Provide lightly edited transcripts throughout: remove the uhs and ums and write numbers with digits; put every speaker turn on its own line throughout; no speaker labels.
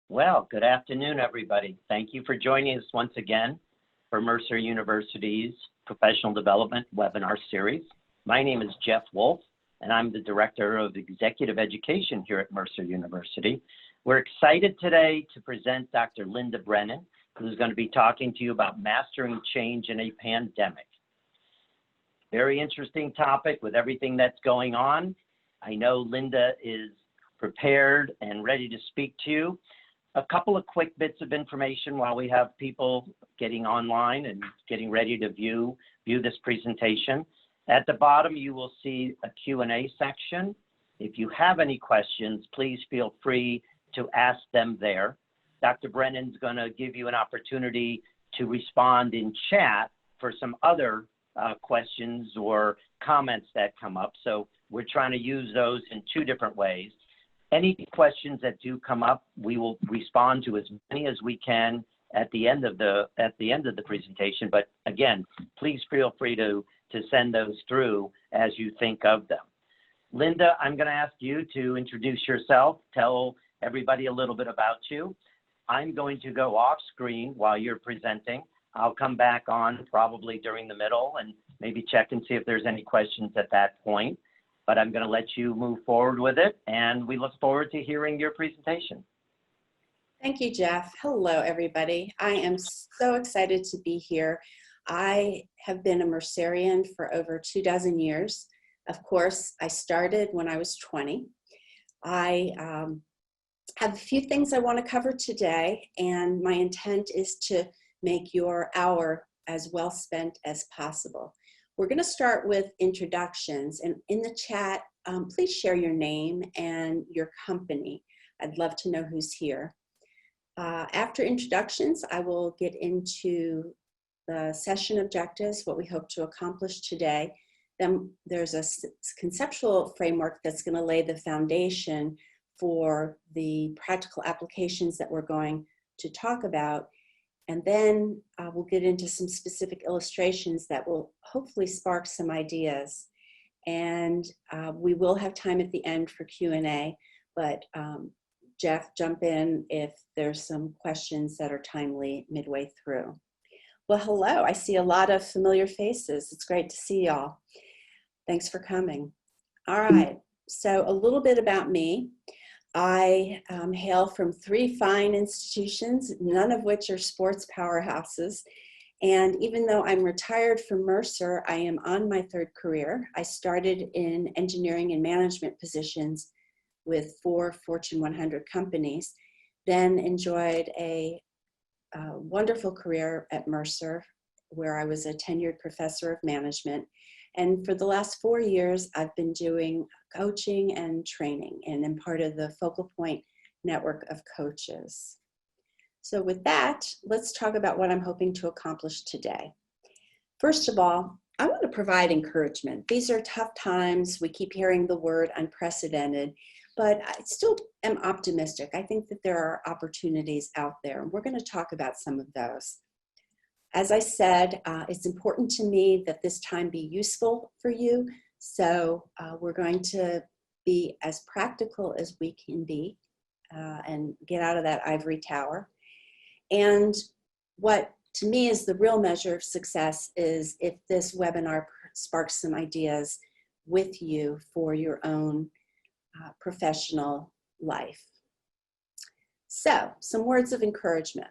Well, good afternoon, everybody. Thank you for joining us once again for Mercer University's Professional Development Webinar Series. My name is Jeff Wolf, and I'm the Director of Executive Education here at Mercer University. We're excited today to present Dr. Linda Brennan, who's going to be talking to you about mastering change in a pandemic. Very interesting topic with everything that's going on. I know Linda is prepared and ready to speak to you. A couple of quick bits of information while we have people getting online and getting ready to view this presentation. At the bottom, you will see a Q&A section. If you have any questions, please feel free to ask them there. Dr. Brennan's going to give you an opportunity to respond in chat for some other questions or comments that come up. So we're trying to use those in two different ways. Any questions that do come up, we will respond to as many as we can at the end of the presentation. But again, please feel free to send those through as you think of them. Linda, I'm going to ask you to introduce yourself, tell everybody a little bit about you. I'm going to go off screen while you're presenting. I'll come back on probably during the middle and maybe check and see if there's any questions at that point. But I'm going to let you move forward with it, and we look forward to hearing your presentation.
Thank you, Jeff. Hello, everybody. I am so excited to be here. I have been a Mercerian for over 24 years. Of course, I started when I was 20. I have a few things I want to cover today, and my intent is to make your hour as well spent as possible. We're going to start with introductions, and in the chat, please share your name and your company. I'd love to know who's here. After introductions, I will get into the session objectives, what we hope to accomplish today. Then there's a conceptual framework that's going to lay the foundation for the practical applications that we're going to talk about. And then we'll get into some specific illustrations that will hopefully spark some ideas. And we will have time at the end for Q&A, but Jeff, jump in if there's some questions that are timely midway through. Well, hello, I see a lot of familiar faces. It's great to see y'all. Thanks for coming. All right, so a little bit about me. I hail from 3 fine institutions, none of which are sports powerhouses. And even though I'm retired from Mercer, I am on my 3rd career. I started in engineering and management positions with 4 Fortune 100 companies, then enjoyed a wonderful career at Mercer, where I was a tenured professor of management. And for the last 4 years, I've been doing coaching and training, and I'm part of the Focal Point network of coaches. So with that, let's talk about what I'm hoping to accomplish today. First of all, I want to provide encouragement. These are tough times. We keep hearing the word unprecedented, but I still am optimistic. I think that there are opportunities out there, and we're going to talk about some of those. As I said, it's important to me that this time be useful for you. So we're going to be as practical as we can be and get out of that ivory tower. And what to me is the real measure of success is if this webinar sparks some ideas with you for your own professional life. So some words of encouragement.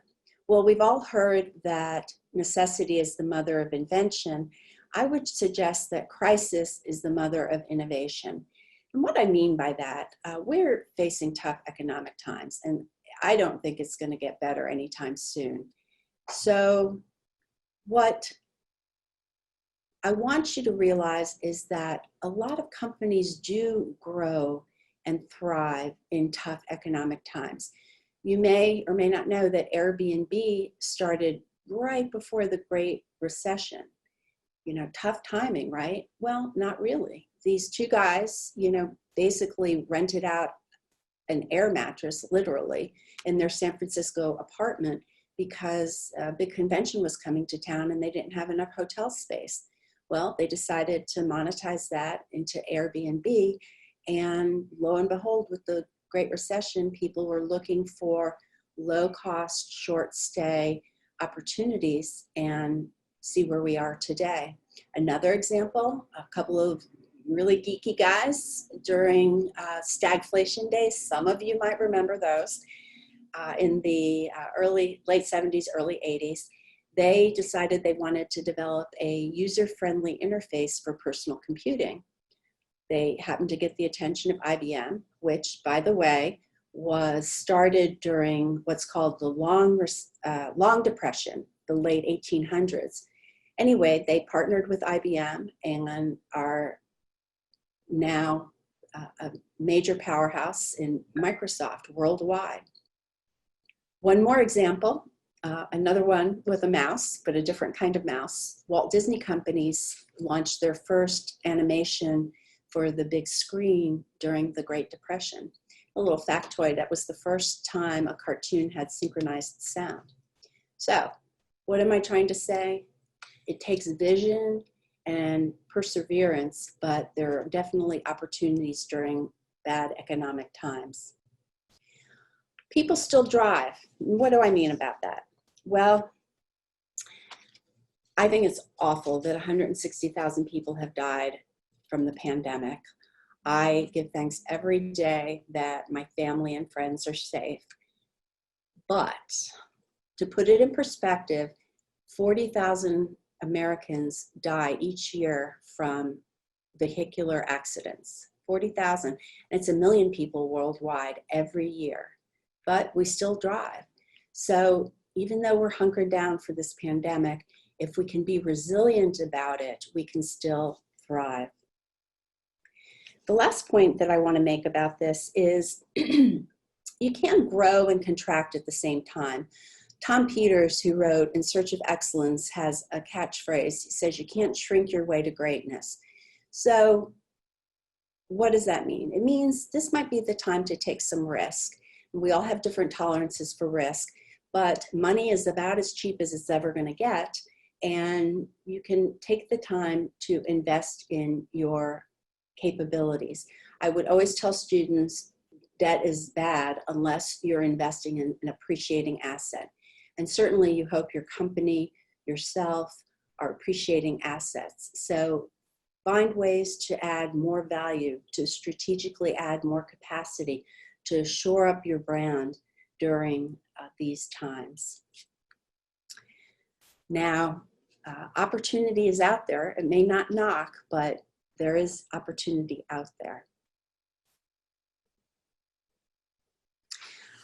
Well, we've all heard that necessity is the mother of invention. I would suggest that crisis is the mother of innovation. And what I mean by that, we're facing tough economic times, and I don't think it's going to get better anytime soon. So what I want you to realize is that a lot of companies do grow and thrive in tough economic times. You may or may not know that Airbnb started right before the Great Recession. You know, tough timing, right? Well, not really. These 2 guys, you know, basically rented out an air mattress, literally, in their San Francisco apartment because a big convention was coming to town and they didn't have enough hotel space. Well, they decided to monetize that into Airbnb, and lo and behold, with the Great Recession, people were looking for low cost, short stay opportunities and see where we are today. Another example, a couple of really geeky guys during stagflation days. Some of you might remember those in the late 70s, early 80s. They decided they wanted to develop a user-friendly interface for personal computing. They happened to get the attention of IBM, which, by the way, was started during what's called the Long Depression, the late 1800s. Anyway, they partnered with IBM and are now a major powerhouse in Microsoft worldwide. One more example, another one with a mouse, but a different kind of mouse. Walt Disney Companies launched their first animation for the big screen during the Great Depression. A little factoid, that was the first time a cartoon had synchronized sound. So, what am I trying to say? It takes vision and perseverance, but there are definitely opportunities during bad economic times. People still drive. What do I mean about that? Well, I think it's awful that 160,000 people have died from the pandemic. I give thanks every day that my family and friends are safe. But to put it in perspective, 40,000 Americans die each year from vehicular accidents. 40,000. It's 1 million people worldwide every year. But we still drive. So even though we're hunkered down for this pandemic, if we can be resilient about it, we can still thrive. The last point that I want to make about this is you can't grow and contract at the same time. Tom Peters, who wrote In Search of Excellence, has a catchphrase. He says, you can't shrink your way to greatness. So what does that mean? It means this might be the time to take some risk. We all have different tolerances for risk, but money is about as cheap as it's ever going to get, and you can take the time to invest in your capabilities. I would always tell students debt is bad unless you're investing in an appreciating asset. And certainly you hope your company, yourself, are appreciating assets. So find ways to add more value, to strategically add more capacity, to shore up your brand during these times. Now, opportunity is out there. It may not knock, but there is opportunity out there.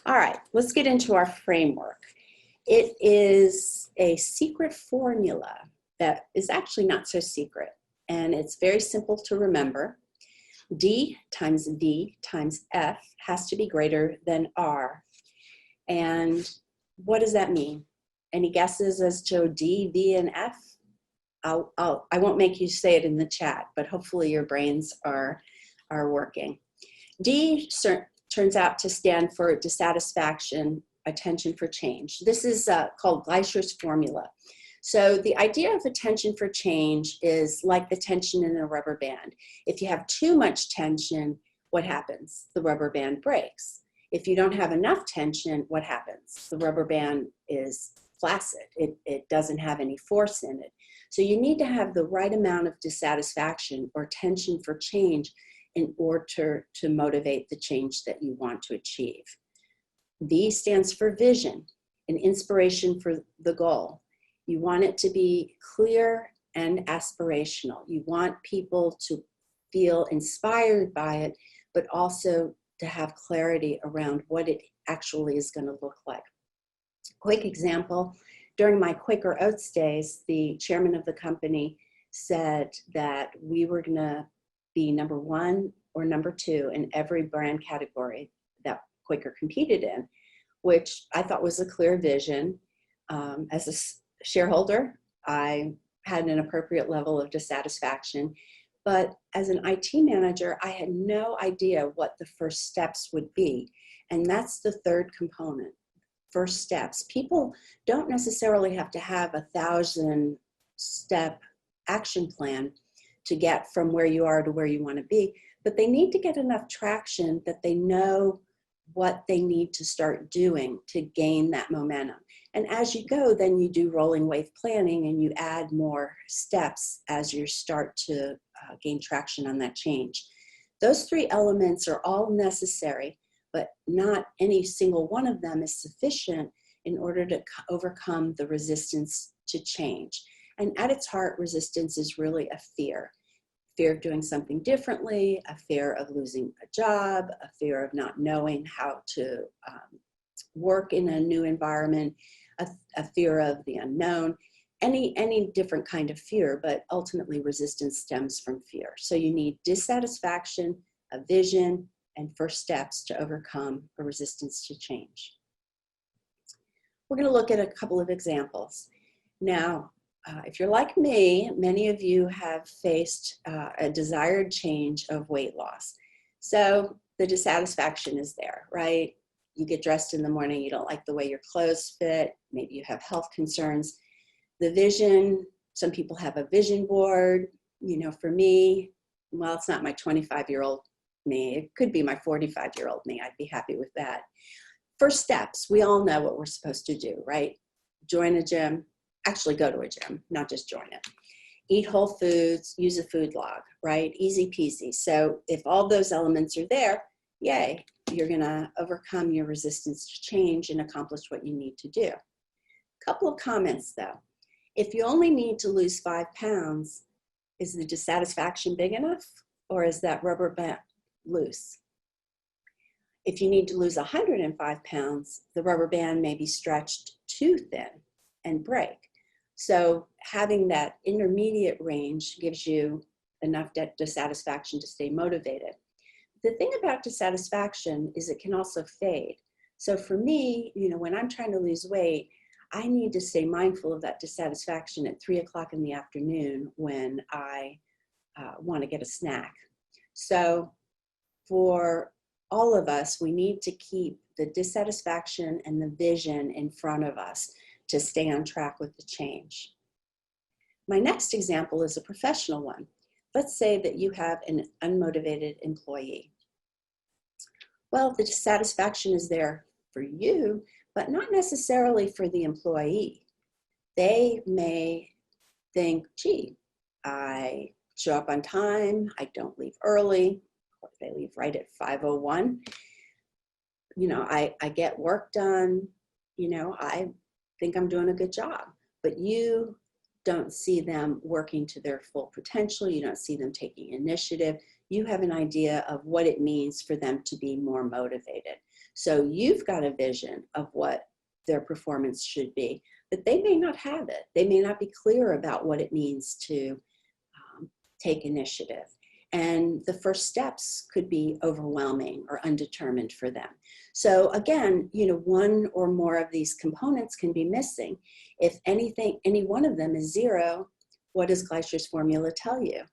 All right, let's get into our framework. It is a secret formula that is actually not so secret, and it's very simple to remember. D times V times F has to be greater than R. And what does that mean? Any guesses as to D, V, and F? I won't make you say it in the chat, but hopefully your brains are working. D turns out to stand for dissatisfaction, attention for change. This is called GLEICHER'S formula. So the idea of attention for change is like the tension in a rubber band. If you have too much tension, what happens? The rubber band breaks. If you don't have enough tension, what happens? The rubber band is flaccid. It doesn't have any force in it. So you need to have the right amount of dissatisfaction or tension for change in order to motivate the change that you want to achieve. V stands for vision, an inspiration for the goal. You want it to be clear and aspirational. You want people to feel inspired by it, but also to have clarity around what it actually is going to look like. Quick example, during my Quaker Oats days, the chairman of the company said that we were going to be number 1 or number 2 in every brand category that Quaker competed in, which I thought was a clear vision. As a shareholder, I had an appropriate level of dissatisfaction, but as an IT manager, I had no idea what the first steps would be. And that's the third component, first steps. People don't necessarily have to have a 1,000-step action plan to get from where you are to where you want to be, but they need to get enough traction that they know what they need to start doing to gain that momentum. And as you go, then you do rolling wave planning and you add more steps as you start to gain traction on that change. Those three elements are all necessary, but not any single one of them is sufficient in order to overcome the resistance to change. And at its heart, resistance is really a fear. Fear of doing something differently, a fear of losing a job, a fear of not knowing how to work in a new environment, a fear of the unknown, any different kind of fear, but ultimately resistance stems from fear. So you need dissatisfaction, a vision, and first steps to overcome a resistance to change. We're going to look at a couple of examples. Now, if you're like me, many of you have faced a desired change of weight loss. So the dissatisfaction is there, right? You get dressed in the morning, you don't like the way your clothes fit, maybe you have health concerns. The vision, some people have a vision board. You know, for me, well, it's not my 25-year-old me. It could be my 45-year-old me. I'd be happy with that. First steps, we all know what we're supposed to do, right? Join a gym, actually go to a gym, not just join it. Eat whole foods, use a food log, right? Easy peasy. So if all those elements are there, yay, you're gonna overcome your resistance to change and accomplish what you need to do. Couple of comments though. If you only need to lose 5 pounds, is the dissatisfaction big enough or is that rubber band loose? If you need to lose 105 pounds, the rubber band may be stretched too thin and break. So having that intermediate range gives you enough dissatisfaction to stay motivated. The thing about dissatisfaction is it can also fade. So for me, you know, when I'm trying to lose weight, I need to stay mindful of that dissatisfaction at 3 o'clock in the afternoon when I want to get a snack. So for all of us, we need to keep the dissatisfaction and the vision in front of us to stay on track with the change. My next example is a professional one. Let's say that you have an unmotivated employee. Well, the dissatisfaction is there for you, but not necessarily for the employee. They may think, gee, I show up on time, I don't leave early, they leave right at 5:01. You know, I get work done, you know, I think I'm doing a good job, but you don't see them working to their full potential, you don't see them taking initiative, you have an idea of what it means for them to be more motivated. So you've got a vision of what their performance should be, but they may not have it. They may not be clear about what it means to take initiative. And the first steps could be overwhelming or undetermined for them. So again, you know, one or more of these components can be missing. If anything, any one of them is 0, what does GLEICHER'S formula tell you?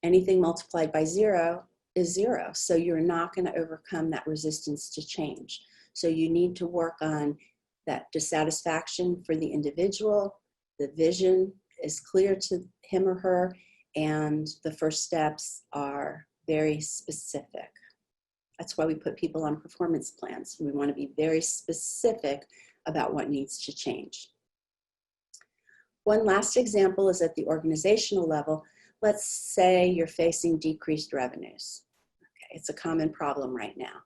Anything multiplied by 0 is 0. So you're not going to overcome that resistance to change. So you need to work on that dissatisfaction for the individual. The vision is clear to him or her, and the first steps are very specific. That's why we put people on performance plans. We want to be very specific about what needs to change. One last example is at the organizational level. Let's say you're facing decreased revenues. Okay, it's a common problem right now.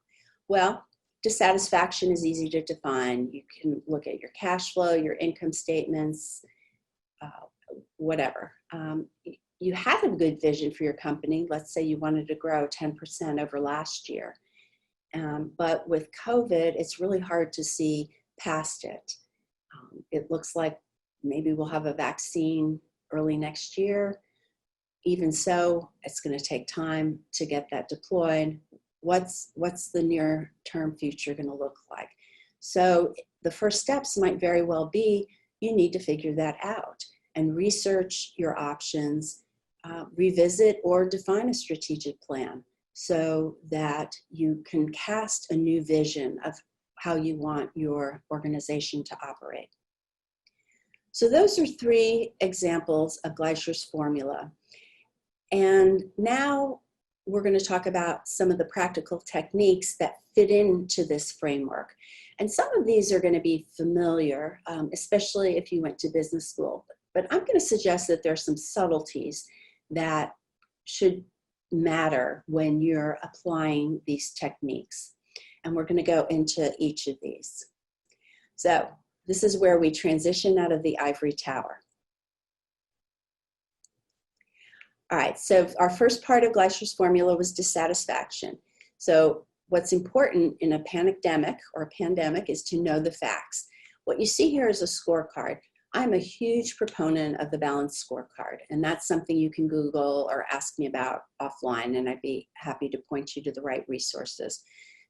Well, dissatisfaction is easy to define. You can look at your cash flow, your income statements, whatever. You have a good vision for your company. Let's say you wanted to grow 10% over last year. But with COVID, it's really hard to see past it. It looks like maybe we'll have a vaccine early next year. Even so, it's going to take time to get that deployed. What's the near-term future going to look like? So the first steps might very well be you need to figure that out and research your options, revisit or define a strategic plan so that you can cast a new vision of how you want your organization to operate. So those are 3 examples of GLEICHER'S formula. And now we're going to talk about some of the practical techniques that fit into this framework. And some of these are going to be familiar, especially if you went to business school. But I'm going to suggest that there are some subtleties that should matter when you're applying these techniques. And we're going to go into each of these. So this is where we transition out of the ivory tower. All right, so our first part of GLEICHER'S formula was dissatisfaction. So what's important in a pandemic or a pandemic is to know the facts. What you see here is a scorecard. I'm a huge proponent of the balanced scorecard, and that's something you can Google or ask me about offline, and I'd be happy to point you to the right resources.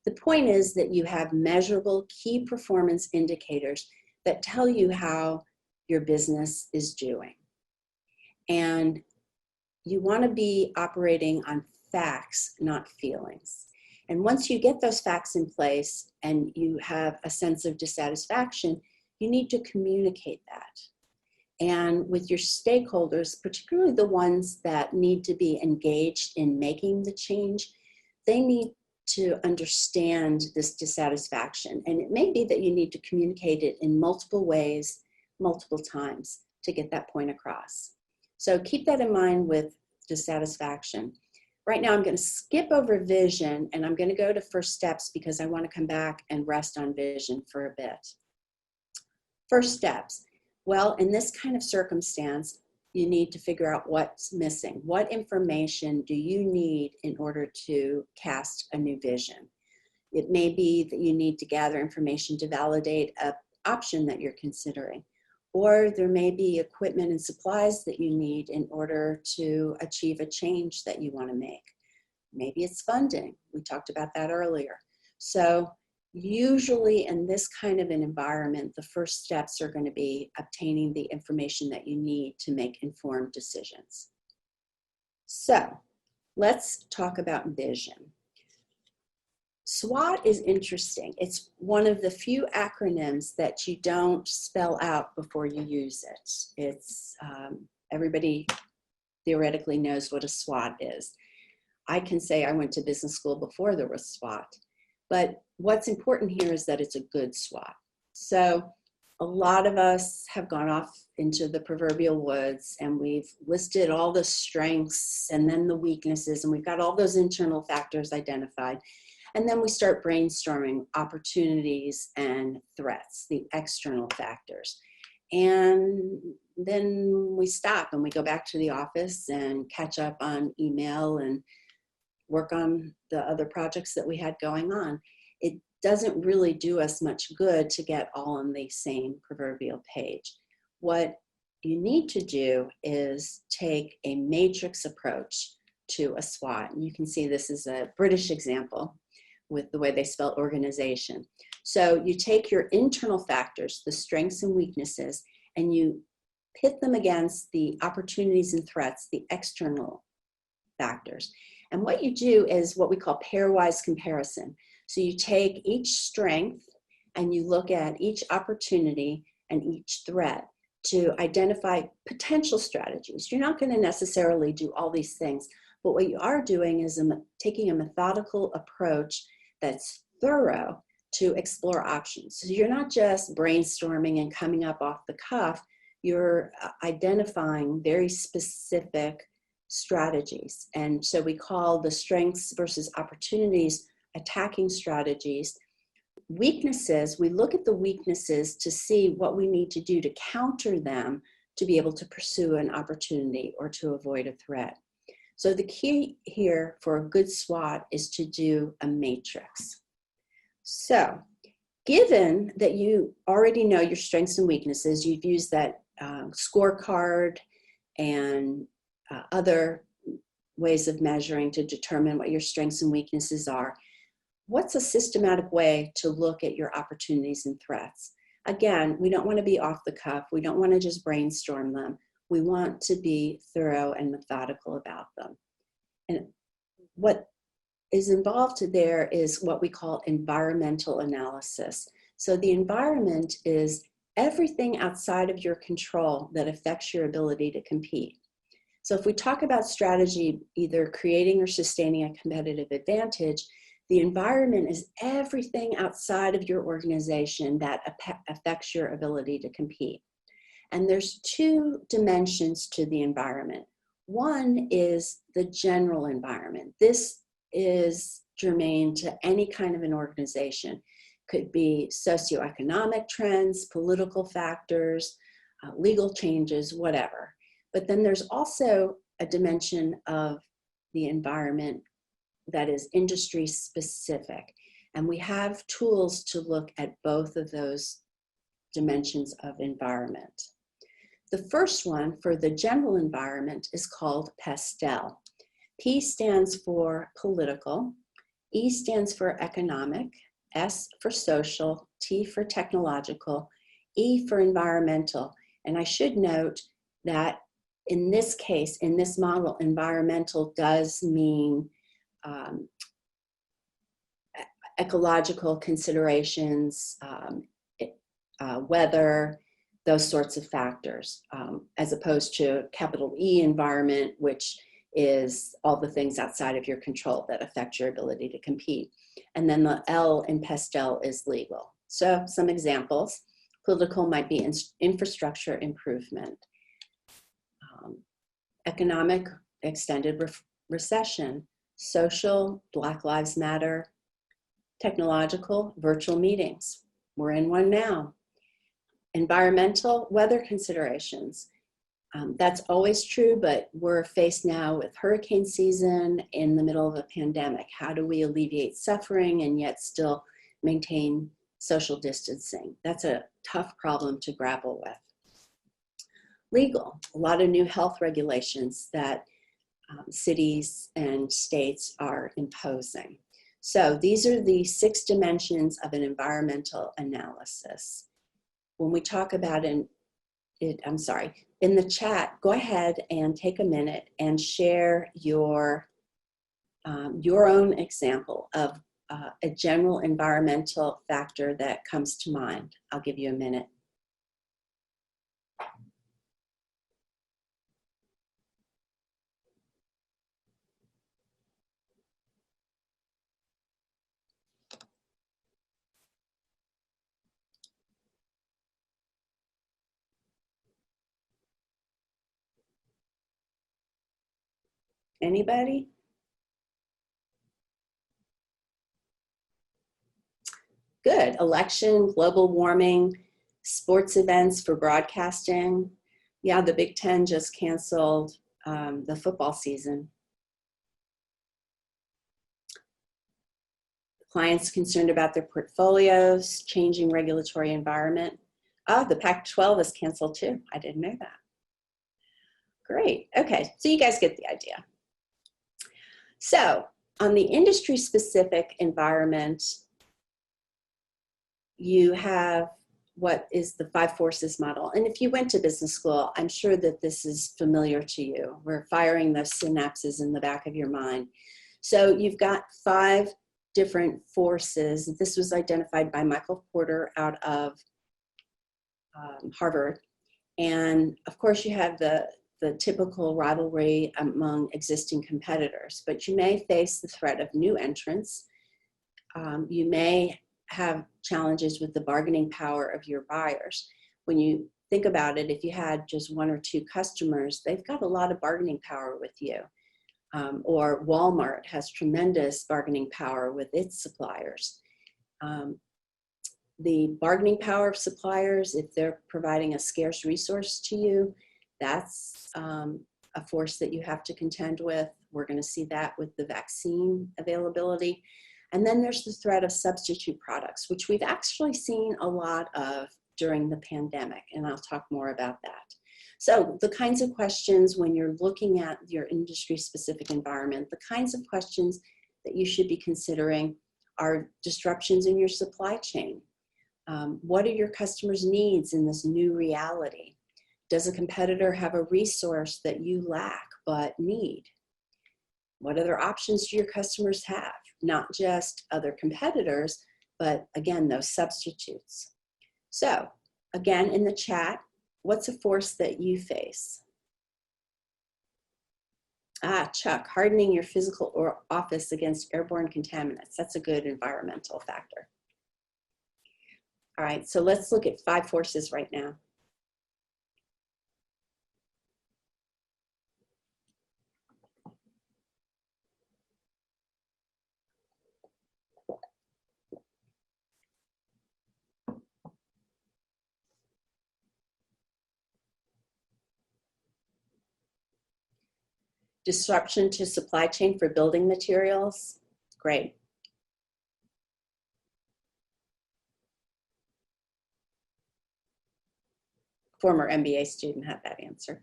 The point is that you have measurable key performance indicators that tell you how your business is doing. And you want to be operating on facts, not feelings. And once you get those facts in place and you have a sense of dissatisfaction, you need to communicate that. And with your stakeholders, particularly the ones that need to be engaged in making the change, they need to understand this dissatisfaction. And it may be that you need to communicate it in multiple ways, multiple times to get that point across. So keep that in mind with dissatisfaction. Right now, I'm going to skip over vision and I'm going to go to first steps because I want to come back and rest on vision for a bit. First steps. Well, in this kind of circumstance, you need to figure out what's missing. What information do you need in order to cast a new vision? It may be that you need to gather information to validate an option that you're considering. Or there may be equipment and supplies that you need in order to achieve a change that you want to make. Maybe it's funding. We talked about that earlier. So usually in this kind of an environment, the first steps are going to be obtaining the information that you need to make informed decisions. So let's talk about vision. SWOT is interesting. It's one of the few acronyms that you don't spell out before you use it. It's everybody theoretically knows what a SWOT is. I can say I went to business school before there was SWOT, but what's important here is that it's a good SWOT. So a lot of us have gone off into the proverbial woods and we've listed all the strengths and then the weaknesses, and we've got all those internal factors identified. And then we start brainstorming opportunities and threats, the external factors. And then we stop and we go back to the office and catch up on email and work on the other projects that we had going on. It doesn't really do us much good to get all on the same proverbial page. What you need to do is take a matrix approach to a SWOT. And you can see this is a British example with the way they spell organization. So you take your internal factors, the strengths and weaknesses, and you pit them against the opportunities and threats, the external factors. And what you do is what we call pairwise comparison. So you take each strength and you look at each opportunity and each threat to identify potential strategies. You're not going to necessarily do all these things, but what you are doing is taking a methodical approach that's thorough to explore options. So you're not just brainstorming and coming up off the cuff, you're identifying very specific strategies. And so we call the strengths versus opportunities attacking strategies. Weaknesses, we look at the weaknesses to see what we need to do to counter them to be able to pursue an opportunity or to avoid a threat. So the key here for a good SWOT is to do a matrix. So given that you already know your strengths and weaknesses, you've used that scorecard and other ways of measuring to determine what your strengths and weaknesses are, what's a systematic way to look at your opportunities and threats? Again, we don't want to be off the cuff. We don't want to just brainstorm them. We want to be thorough and methodical about them. And what is involved there is what we call environmental analysis. So the environment is everything outside of your control that affects your ability to compete. So if we talk about strategy, either creating or sustaining a competitive advantage, the environment is everything outside of your organization that affects your ability to compete. And there's two dimensions to the environment. One is the general environment. This is germane to any kind of an organization. Could be socioeconomic trends, political factors, legal changes, whatever. But then there's also a dimension of the environment that is industry specific. And we have tools to look at both of those dimensions of environment. The first one for the general environment is called PESTEL. P stands for political, E stands for economic, S for social, T for technological, E for environmental. And I should note that in this case, in this model, environmental does mean ecological considerations, weather, those sorts of factors, as opposed to capital E environment, which is all the things outside of your control that affect your ability to compete. And then the L in PESTEL is legal. So some examples: political might be infrastructure improvement, economic, extended recession, social, Black Lives Matter, technological, virtual meetings. We're in one now. Environmental, weather considerations. That's always true, but we're faced now with hurricane season in the middle of a pandemic. How do we alleviate suffering and yet still maintain social distancing? That's a tough problem to grapple with. Legal, a lot of new health regulations that cities and states are imposing. So these are the 6 dimensions of an environmental analysis. When we talk about in the chat, go ahead and take a minute and share your own example of a general environmental factor that comes to mind. I'll give you a minute. Anybody? Good. Election, global warming, sports events for broadcasting. Yeah, the Big Ten just canceled the football season. Clients concerned about their portfolios, changing regulatory environment. Oh, the Pac-12 is canceled too. I didn't know that. Great. Okay, so you guys get the idea. So on the industry-specific environment, you have what is the 5 forces model. And if you went to business school, I'm sure that this is familiar to you. We're firing the synapses in the back of your mind. So you've got 5 different forces. This was identified by Michael Porter out of Harvard. And of course you have the typical rivalry among existing competitors, but you may face the threat of new entrants. You may have challenges with the bargaining power of your buyers. When you think about it, if you had just 1 or 2 customers, they've got a lot of bargaining power with you. Or Walmart has tremendous bargaining power with its suppliers. The bargaining power of suppliers, if they're providing a scarce resource to you, that's a force that you have to contend with. We're going to see that with the vaccine availability. And then there's the threat of substitute products, which we've actually seen a lot of during the pandemic, and I'll talk more about that. So the kinds of questions when you're looking at your industry-specific environment, the kinds of questions that you should be considering are disruptions in your supply chain. What are your customers' needs in this new reality? Does a competitor have a resource that you lack but need? What other options do your customers have? Not just other competitors, but again, those substitutes. So again, in the chat, what's a force that you face? Chuck, hardening your physical or office against airborne contaminants. That's a good environmental factor. All right, so let's look at 5 forces right now. Disruption to supply chain for building materials. Great. Former MBA student had that answer.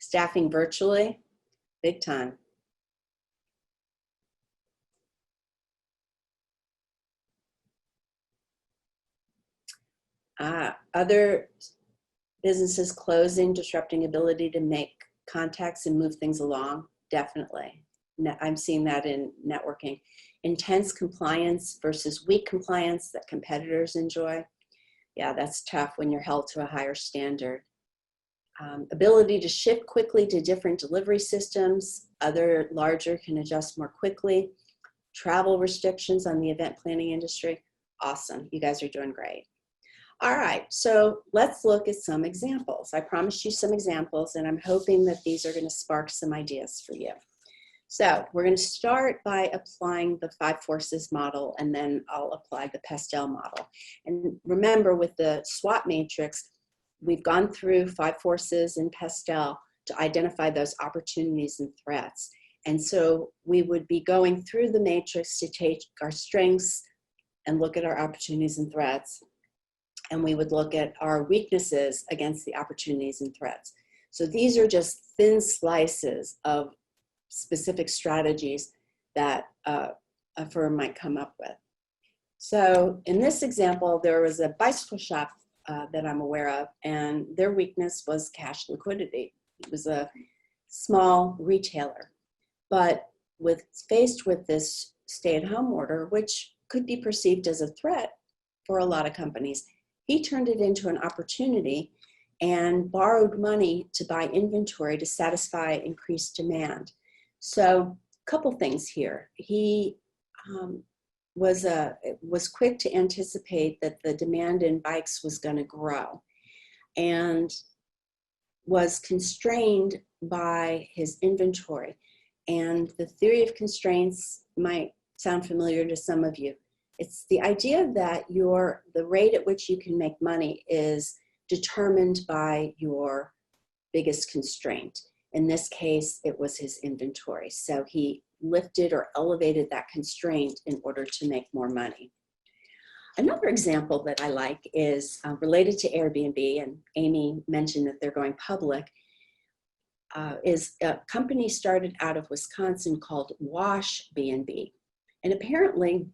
Staffing virtually, big time. Other businesses closing, disrupting ability to make contacts and move things along, definitely. I'm seeing that in networking. Intense compliance versus weak compliance that competitors enjoy. Yeah, that's tough when you're held to a higher standard. Ability to shift quickly to different delivery systems. Other larger can adjust more quickly. Travel restrictions on the event planning industry. Awesome, you guys are doing great. All right, so let's look at some examples. I promised you some examples, and I'm hoping that these are going to spark some ideas for you. So we're going to start by applying the 5 forces model, and then I'll apply the PESTEL model. And remember, with the SWOT matrix, we've gone through 5 forces in PESTEL to identify those opportunities and threats. And so we would be going through the matrix to take our strengths and look at our opportunities and threats. And we would look at our weaknesses against the opportunities and threats. So these are just thin slices of specific strategies that a firm might come up with. So in this example, there was a bicycle shop that I'm aware of, and their weakness was cash liquidity. It was a small retailer, but faced with this stay-at-home order, which could be perceived as a threat for a lot of companies, he turned it into an opportunity and borrowed money to buy inventory to satisfy increased demand. So a couple things here. He was quick to anticipate that the demand in bikes was going to grow, and was constrained by his inventory. And the theory of constraints might sound familiar to some of you. It's the idea that the rate at which you can make money is determined by your biggest constraint. In this case, it was his inventory. So he lifted or elevated that constraint in order to make more money. Another example that I like is related to Airbnb, and Amy mentioned that they're going public, is a company started out of Wisconsin called Wash B&B. And apparently,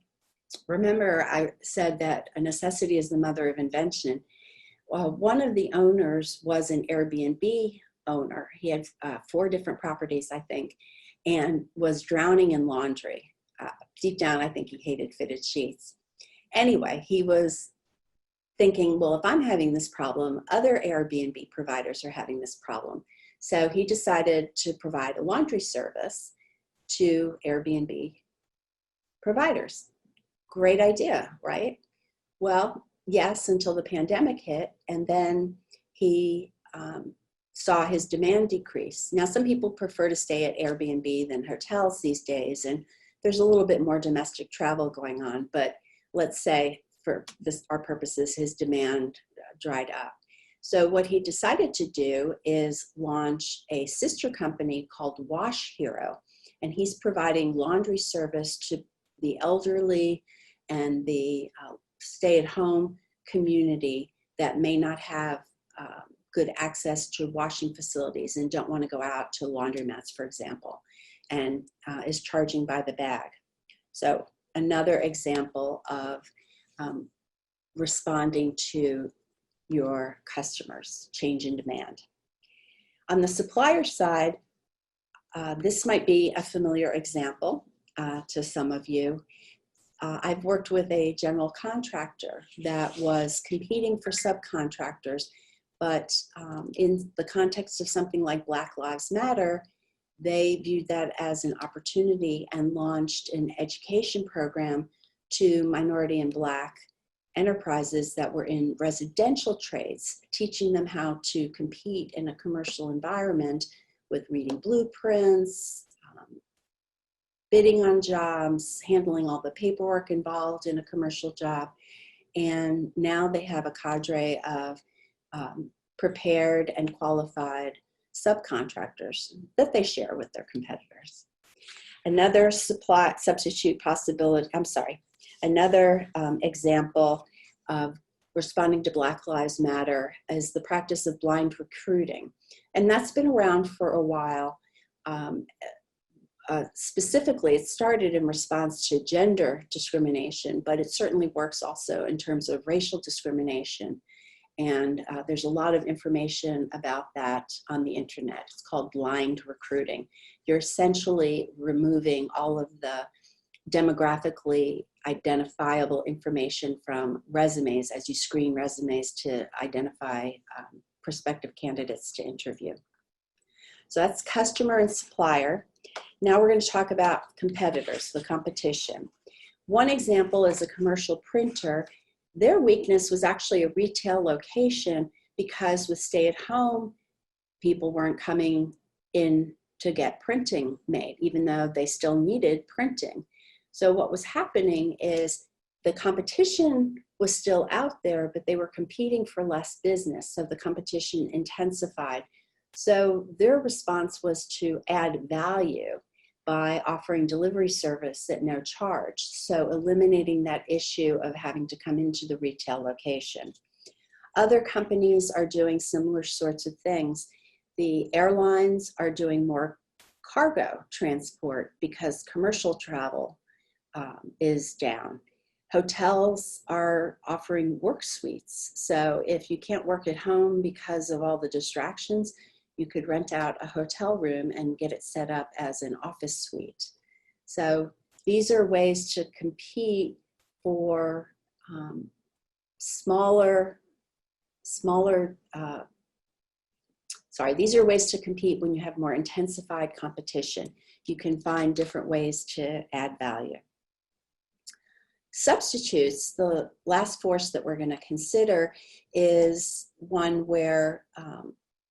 remember I said that a necessity is the mother of invention. Well, one of the owners was an Airbnb owner. He had 4 different properties, I think, and was drowning in laundry. Deep down, I think he hated fitted sheets. Anyway, he was thinking, well, if I'm having this problem, other Airbnb providers are having this problem. So he decided to provide a laundry service to Airbnb providers. Great idea, right? Well, yes, until the pandemic hit, and then he saw his demand decrease. Now, some people prefer to stay at Airbnb than hotels these days, and there's a little bit more domestic travel going on, but let's say for our purposes, his demand dried up. So what he decided to do is launch a sister company called Wash Hero, and he's providing laundry service to the elderly and the stay-at-home community that may not have good access to washing facilities and don't want to go out to laundromats, for example, and is charging by the bag. So another example of responding to your customers' change in demand. On the supplier side, this might be a familiar example to some of you. I've worked with a general contractor that was competing for subcontractors But in the context of something like Black Lives Matter, they viewed that as an opportunity and launched an education program to minority and Black enterprises that were in residential trades, teaching them how to compete in a commercial environment with reading blueprints, bidding on jobs, handling all the paperwork involved in a commercial job. And now they have a cadre of prepared and qualified subcontractors that they share with their competitors. Another another example of responding to Black Lives Matter is the practice of blind recruiting. And that's been around for a while. Specifically, it started in response to gender discrimination, but it certainly works also in terms of racial discrimination. And there's a lot of information about that on the internet. It's called blind recruiting. You're essentially removing all of the demographically identifiable information from resumes as you screen resumes to identify prospective candidates to interview. So that's customer and supplier. Now we're going to talk about competitors, the competition. One example is a commercial printer. Their weakness was actually a retail location because with stay-at-home, people weren't coming in to get printing made, even though they still needed printing. So what was happening is the competition was still out there, but they were competing for less business. So the competition intensified. So their response was to add value by offering delivery service at no charge. So eliminating that issue of having to come into the retail location. Other companies are doing similar sorts of things. The airlines are doing more cargo transport because commercial travel is down. Hotels are offering work suites. So if you can't work at home because of all the distractions, you could rent out a hotel room and get it set up as an office suite. So these are ways to compete for these are ways to compete when you have more intensified competition. You can find different ways to add value. Substitutes, the last force that we're going to consider is one where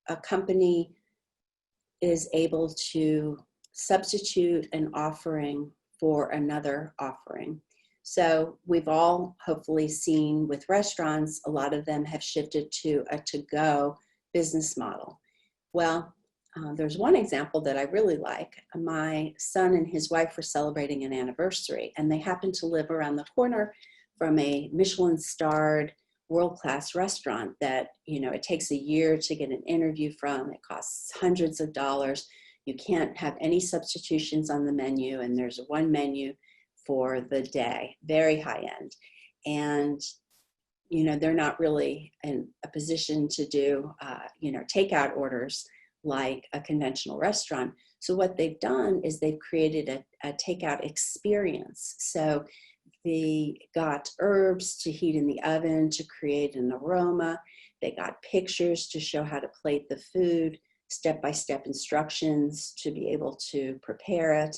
a company is able to substitute an offering for another offering. So we've all hopefully seen with restaurants, a lot of them have shifted to a to-go business model. Well, there's one example that I really like. My son and his wife were celebrating an anniversary, and they happened to live around the corner from a Michelin-starred world-class restaurant that, it takes a year to get an interview from. It costs hundreds of dollars. You can't have any substitutions on the menu, and there's one menu for the day, very high end. And, they're not really in a position to do, takeout orders like a conventional restaurant. So what they've done is they've created a takeout experience. So they got herbs to heat in the oven to create an aroma. They got pictures to show how to plate the food, step-by-step instructions to be able to prepare it.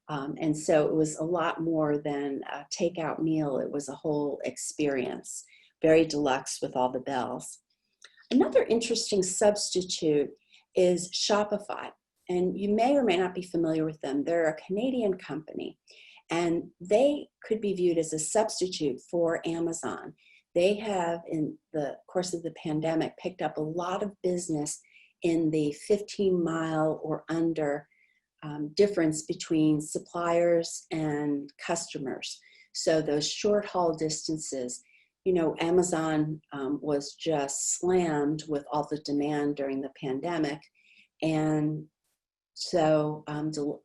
And so it was a lot more than a takeout meal. It was a whole experience, very deluxe with all the bells. Another interesting substitute is Shopify. And you may or may not be familiar with them. They're a Canadian company, and they could be viewed as a substitute for Amazon. They have, in the course of the pandemic, picked up a lot of business in the 15-mile or under difference between suppliers and customers. So those short haul distances, Amazon was just slammed with all the demand during the pandemic. And so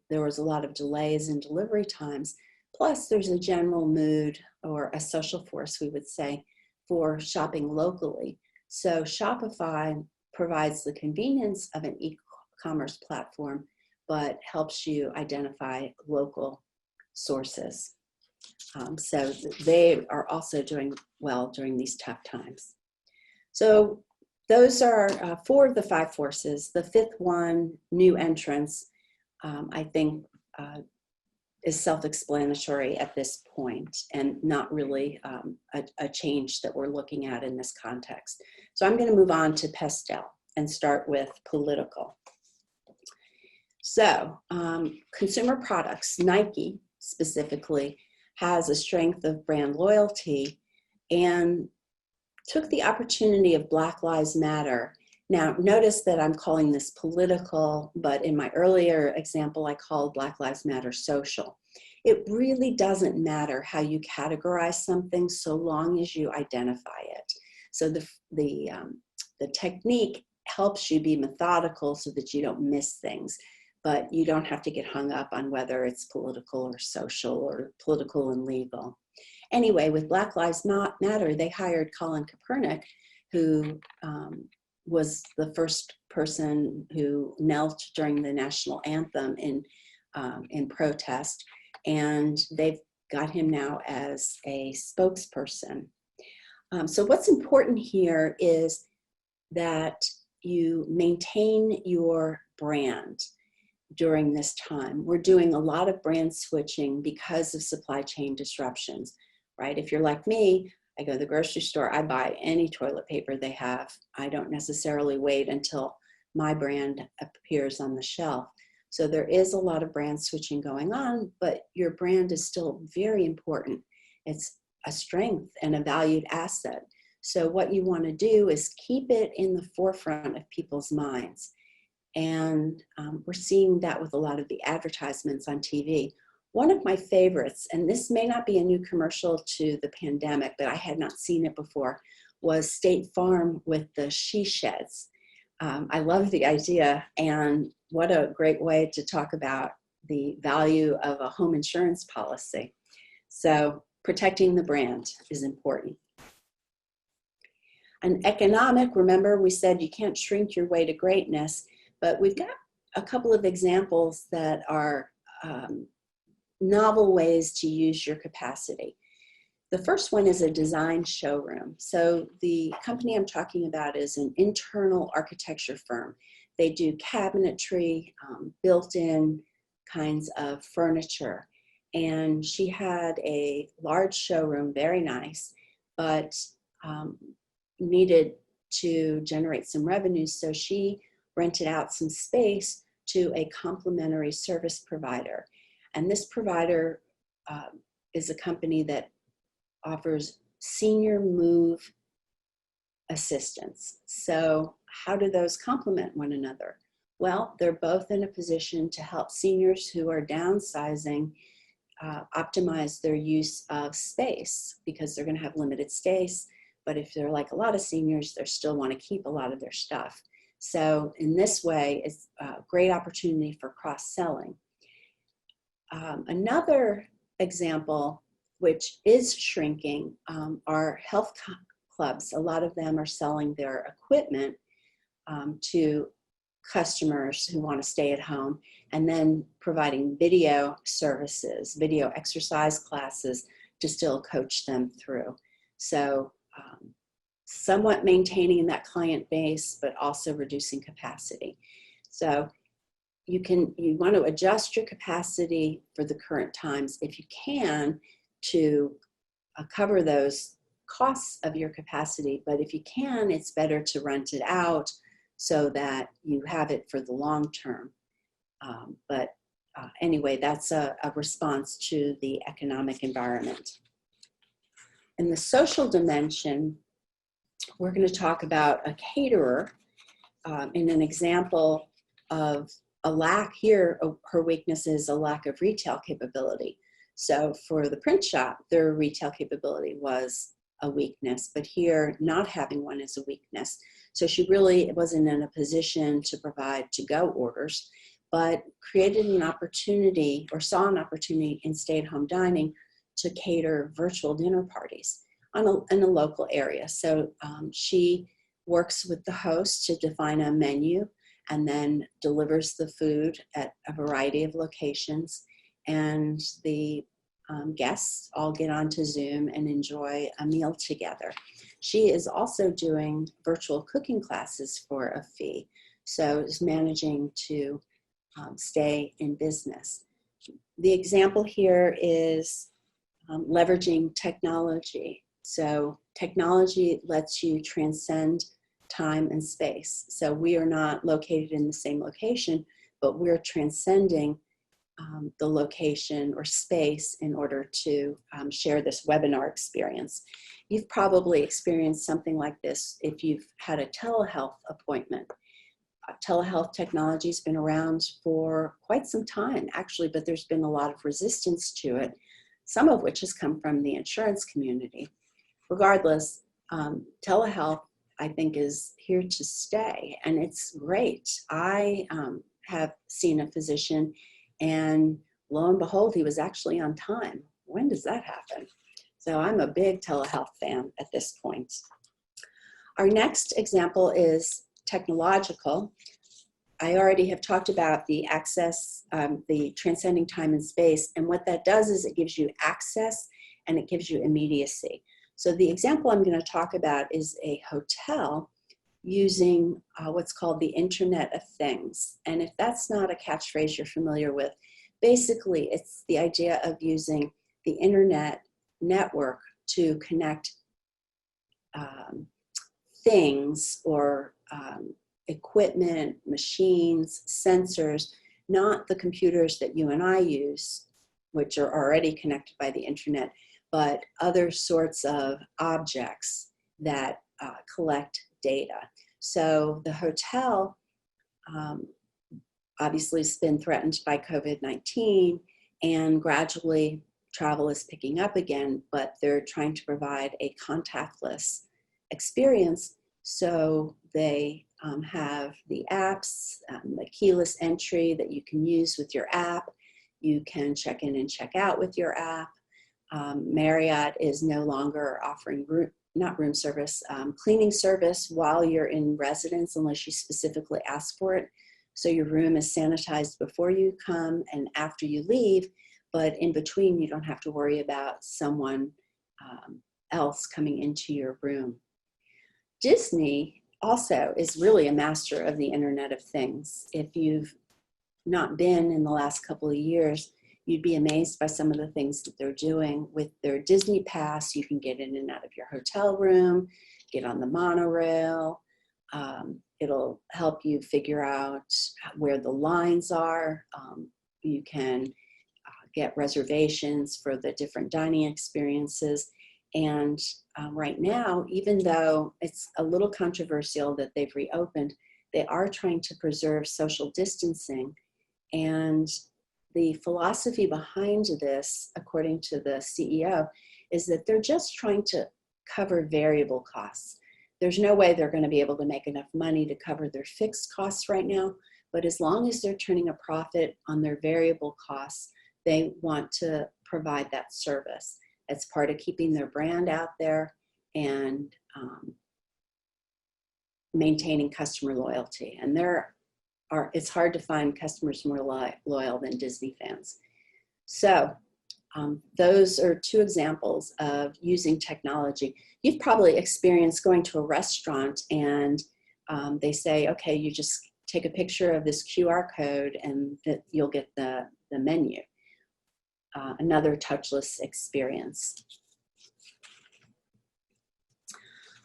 there was a lot of delays in delivery times. Plus, there's a general mood or a social force, we would say, for shopping locally. So Shopify provides the convenience of an e-commerce platform, but helps you identify local sources. So they are also doing well during these tough times. So those are 4 of the 5 forces. The 5th one, new entrants, I think is self-explanatory at this point and not really a change that we're looking at in this context. So I'm going to move on to PESTEL and start with political. So consumer products, Nike specifically, has a strength of brand loyalty and took the opportunity of Black Lives Matter. Now, notice that I'm calling this political, but in my earlier example, I called Black Lives Matter social. It really doesn't matter how you categorize something so long as you identify it. So the technique helps you be methodical so that you don't miss things, but you don't have to get hung up on whether it's political or social or political and legal. Anyway, with Black Lives Matter, they hired Colin Kaepernick, who was the first person who knelt during the national anthem in protest, and they've got him now as a spokesperson. So what's important here is that you maintain your brand during this time. We're doing a lot of brand switching because of supply chain disruptions, right? If you're like me, I go to the grocery store, I buy any toilet paper they have. I don't necessarily wait until my brand appears on the shelf. So there is a lot of brand switching going on, but your brand is still very important. It's a strength and a valued asset. So what you want to do is keep it in the forefront of people's minds. And we're seeing that with a lot of the advertisements on TV. One of my favorites, and this may not be a new commercial to the pandemic, but I had not seen it before, was State Farm with the she sheds. I love the idea, and what a great way to talk about the value of a home insurance policy. So protecting the brand is important. And economic, remember we said you can't shrink your way to greatness, but we've got a couple of examples that are novel ways to use your capacity. The first one is a design showroom. So the company I'm talking about is an internal architecture firm. They do cabinetry, built-in kinds of furniture. And she had a large showroom, very nice, but needed to generate some revenue. So she rented out some space to a complimentary service provider. And this provider is a company that offers senior move assistance. So how do those complement one another? Well, they're both in a position to help seniors who are downsizing optimize their use of space, because they're going to have limited space. But if they're like a lot of seniors, they still want to keep a lot of their stuff. So in this way, it's a great opportunity for cross-selling. Another example, which is shrinking, are health clubs. A lot of them are selling their equipment to customers who want to stay at home, and then providing video services, video exercise classes to still coach them through. So somewhat maintaining that client base, but also reducing capacity. So you want to adjust your capacity for the current times if you can to cover those costs of your capacity. But if you can, it's better to rent it out so that you have it for the long term. Anyway, that's a response to the economic environment. In the social dimension, we're going to talk about a caterer in an example of a lack here. Her weakness is a lack of retail capability. So for the print shop, their retail capability was a weakness, but here not having one is a weakness. So she really wasn't in a position to provide to-go orders, but created an opportunity, or saw an opportunity in stay-at-home dining to cater virtual dinner parties in a local area. So she works with the host to define a menu and then delivers the food at a variety of locations. And the guests all get onto Zoom and enjoy a meal together. She is also doing virtual cooking classes for a fee, so is managing to stay in business. The example here is leveraging technology. So technology lets you transcend time and space. So we are not located in the same location, but we're transcending the location or space in order to share this webinar experience. You've probably experienced something like this if you've had a telehealth appointment. Telehealth technology has been around for quite some time, actually, but there's been a lot of resistance to it, some of which has come from the insurance community. Regardless, telehealth, I think, is here to stay, and it's great. I have seen a physician, and lo and behold, he was actually on time. When does that happen? So I'm a big telehealth fan at this point. Our next example is technological. I already have talked about the access, the transcending time and space, and what that does is it gives you access and it gives you immediacy. So the example I'm going to talk about is a hotel using what's called the Internet of Things. And if that's not a catchphrase you're familiar with, basically it's the idea of using the internet network to connect things or equipment, machines, sensors, not the computers that you and I use, which are already connected by the internet, but other sorts of objects that collect data. So the hotel obviously has been threatened by COVID-19, and gradually travel is picking up again, but they're trying to provide a contactless experience. So they have the apps, the keyless entry that you can use with your app. You can check in and check out with your app. Marriott is no longer offering room service, cleaning service while you're in residence unless you specifically ask for it. So your room is sanitized before you come and after you leave, but in between you don't have to worry about someone else coming into your room. Disney also is really a master of the Internet of Things. If you've not been in the last couple of years, you'd be amazed by some of the things that they're doing. With their Disney Pass, you can get in and out of your hotel room, get on the monorail. It'll help you figure out where the lines are. You can get reservations for the different dining experiences. And right now, even though it's a little controversial that they've reopened, they are trying to preserve social distancing. And the philosophy behind this, according to the CEO, is that they're just trying to cover variable costs. There's no way they're going to be able to make enough money to cover their fixed costs right now, but as long as they're turning a profit on their variable costs, they want to provide that service. It's part of keeping their brand out there and maintaining customer loyalty. And it's hard to find customers more loyal than Disney fans. So those are two examples of using technology. You've probably experienced going to a restaurant and they say, okay, you just take a picture of this QR code and that you'll get the menu. Another touchless experience.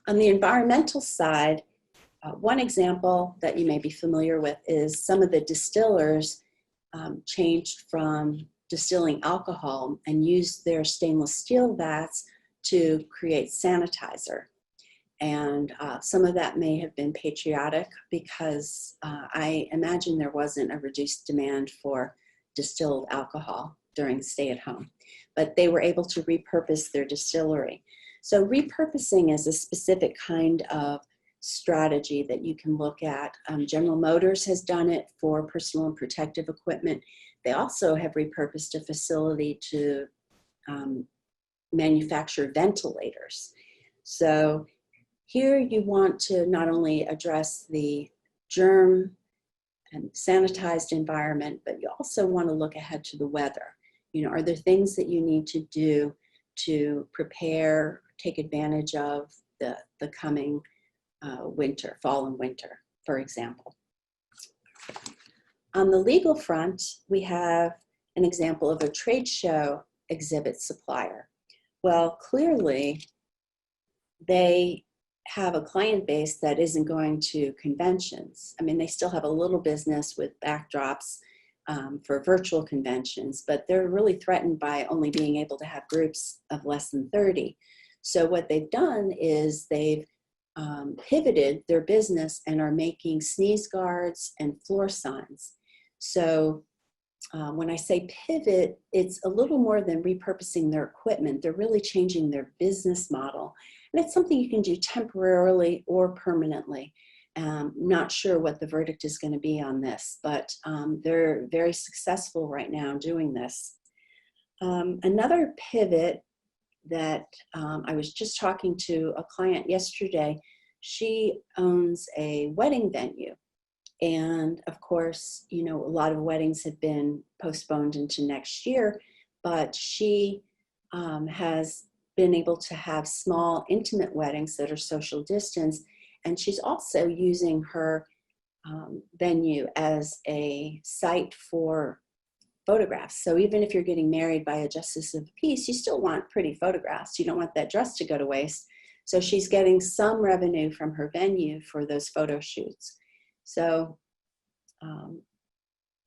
On the environmental side, one example that you may be familiar with is some of the distillers changed from distilling alcohol and used their stainless steel vats to create sanitizer. And some of that may have been patriotic because I imagine there wasn't a reduced demand for distilled alcohol during stay at home, but they were able to repurpose their distillery. So repurposing is a specific kind of strategy that you can look at. General Motors has done it for personal and protective equipment. They also have repurposed a facility to manufacture ventilators. So here you want to not only address the germ and sanitized environment, but you also want to look ahead to the weather. You know, are there things that you need to do to prepare, take advantage of the coming winter, fall and winter, for example? On the legal front, we have an example of a trade show exhibit supplier. Well, clearly, they have a client base that isn't going to conventions. I mean, they still have a little business with backdrops for virtual conventions, but they're really threatened by only being able to have groups of less than 30. So what they've done is they've pivoted their business and are making sneeze guards and floor signs. So when I say pivot, it's a little more than repurposing their equipment. They're really changing their business model. And it's something you can do temporarily or permanently. Not sure what the verdict is going to be on this, but they're very successful right now doing this. Another pivot that I was just talking to a client yesterday. She owns a wedding venue. And of course, you know, a lot of weddings have been postponed into next year, but she has been able to have small, intimate weddings that are social distance. And she's also using her venue as a site for photographs. So even if you're getting married by a justice of the peace, you still want pretty photographs. You don't want that dress to go to waste. So she's getting some revenue from her venue for those photo shoots. So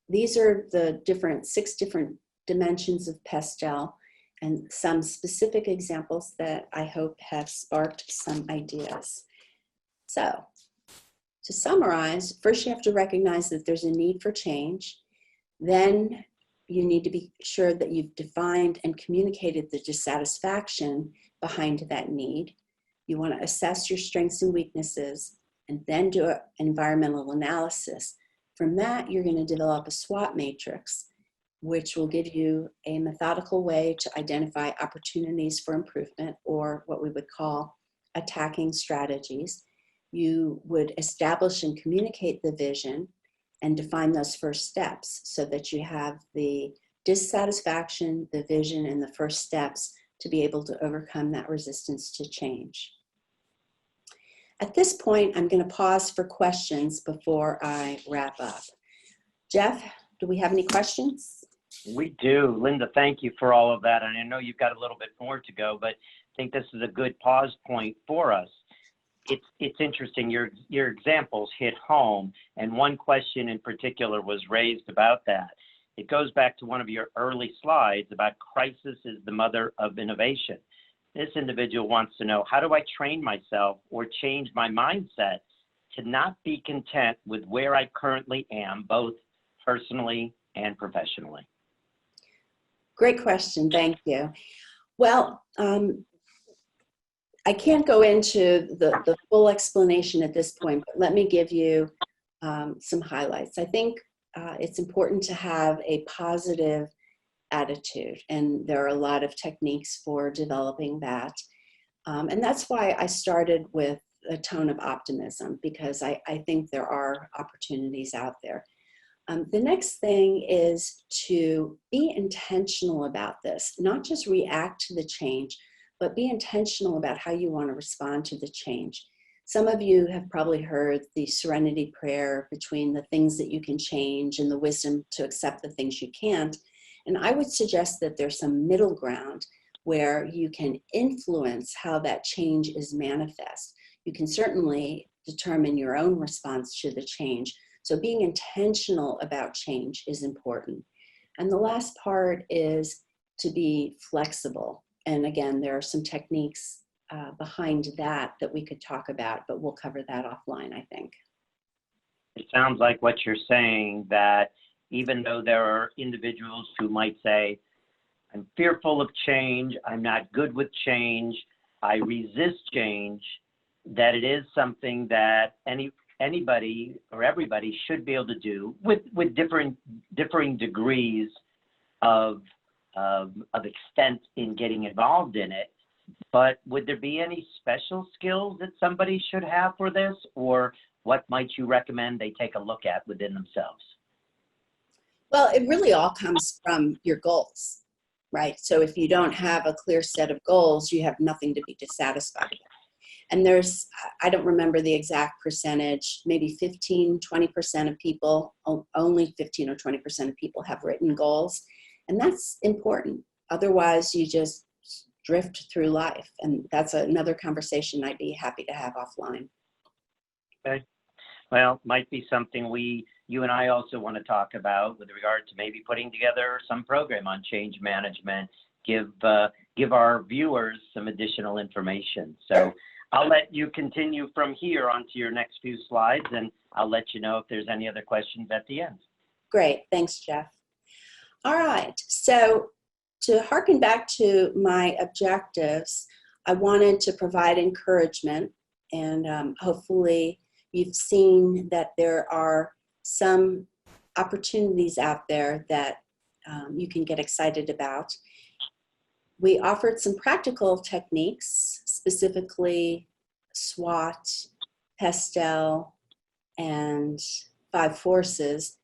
these are the 6 different dimensions of PESTEL and some specific examples that I hope have sparked some ideas. So to summarize, first you have to recognize that there's a need for change. Then you need to be sure that you've defined and communicated the dissatisfaction behind that need. You want to assess your strengths and weaknesses and then do an environmental analysis. From that, you're going to develop a SWOT matrix, which will give you a methodical way to identify opportunities for improvement, or what we would call attacking strategies. You would establish and communicate the vision and define those first steps so that you have the dissatisfaction, the vision, and the first steps to be able to overcome that resistance to change. At this point, I'm going to pause for questions before I wrap up. Jeff, do we have any questions?
We do. Linda, thank you for all of that. And I know you've got a little bit more to go, but I think this is a good pause point for us. It's interesting. Your examples hit home, and one question in particular was raised about that. It goes back to one of your early slides about crisis is the mother of innovation. This individual wants to know, how do I train myself or change my mindset to not be content with where I currently am, both personally and professionally?
Great question. Thank you. Well, I can't go into the full explanation at this point, but let me give you some highlights. I think it's important to have a positive attitude, and there are a lot of techniques for developing that. And that's why I started with a tone of optimism, because I think there are opportunities out there. The next thing is to be intentional about this, not just react to the change, but be intentional about how you want to respond to the change. Some of you have probably heard the serenity prayer between the things that you can change and the wisdom to accept the things you can't. And I would suggest that there's some middle ground where you can influence how that change is manifest. You can certainly determine your own response to the change. So being intentional about change is important. And the last part is to be flexible. And again, there are some techniques behind that we could talk about, but we'll cover that offline, I think.
It sounds like what you're saying, that even though there are individuals who might say, I'm fearful of change, I'm not good with change, I resist change, that it is something that anybody or everybody should be able to do with differing degrees of extent in getting involved in it. But would there be any special skills that somebody should have for this, or what might you recommend they take a look at within themselves?
Well, it really all comes from your goals. right? So if you don't have a clear set of goals, you have nothing to be dissatisfied with. And there's, I don't remember the exact percentage, maybe 15, 20% of people, only 15 or 20% of people have written goals. And that's important. Otherwise, you just drift through life. And that's another conversation I'd be happy to have offline.
Okay. Well, might be something you and I also want to talk about with regard to maybe putting together some program on change management, give our viewers some additional information. So I'll let you continue from here onto your next few slides, and I'll let you know if there's any other questions at the end.
Great. Thanks, Jeff. All right. So to harken back to my objectives, I wanted to provide encouragement, and hopefully you've seen that there are some opportunities out there that you can get excited about. We offered some practical techniques, specifically SWOT, PESTEL, and 5 forces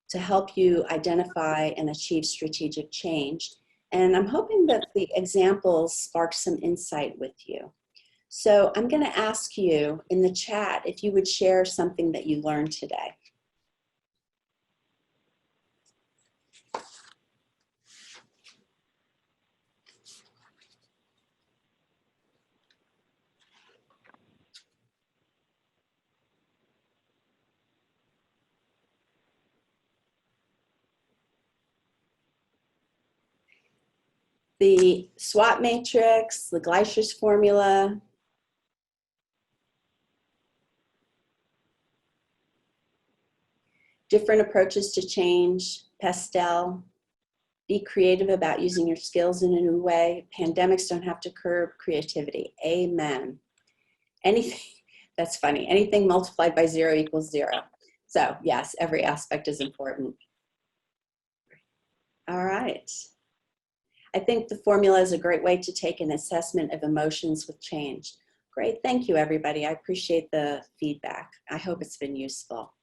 to help you identify and achieve strategic change. And I'm hoping that the examples spark some insight with you. So I'm going to ask you in the chat if you would share something that you learned today. The SWOT matrix, the GLEICHER'S formula, different approaches to change, PESTEL, be creative about using your skills in a new way. Pandemics don't have to curb creativity. Amen. Anything, that's funny, anything multiplied by 0 equals 0. So yes, every aspect is important. All right. I think the formula is a great way to take an assessment of emotions with change. Great, thank you everybody. I appreciate the feedback. I hope it's been useful.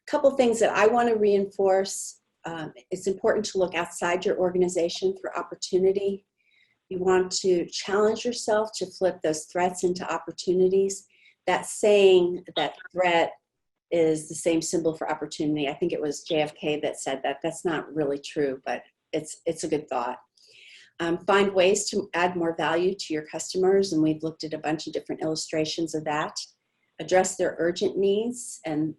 A couple things that I want to reinforce. It's important to look outside your organization for opportunity. You want to challenge yourself to flip those threats into opportunities. That saying that threat is the same symbol for opportunity. I think it was JFK that said that. That's not really true, but it's a good thought. Find ways to add more value to your customers, and we've looked at a bunch of different illustrations of that. Address their urgent needs, and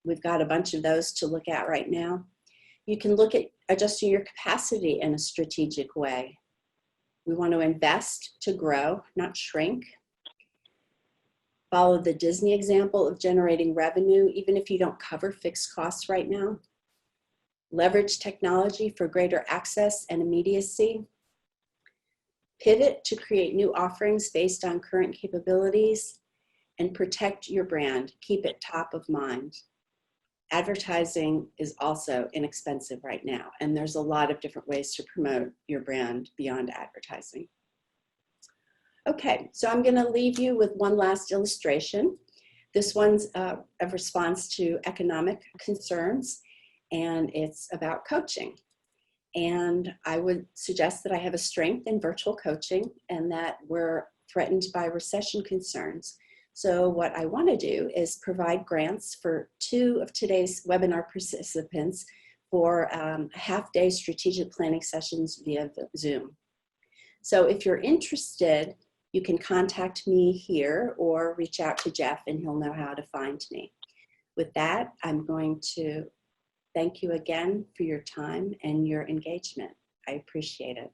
we've got a bunch of those to look at right now. You can look at adjusting your capacity in a strategic way. We want to invest to grow, not shrink. Follow the Disney example of generating revenue, even if you don't cover fixed costs right now. Leverage technology for greater access and immediacy. Pivot to create new offerings based on current capabilities, and protect your brand. Keep it top of mind. Advertising is also inexpensive right now, and there's a lot of different ways to promote your brand beyond advertising. Okay, so I'm going to leave you with one last illustration. This one's a response to economic concerns, and it's about coaching. And I would suggest that I have a strength in virtual coaching and that we're threatened by recession concerns. So what I want to do is provide grants for 2 of today's webinar participants for half-day strategic planning sessions via Zoom. So if you're interested, you can contact me here or reach out to Jeff and he'll know how to find me. With that, I'm going to thank you again for your time and your engagement. I appreciate it.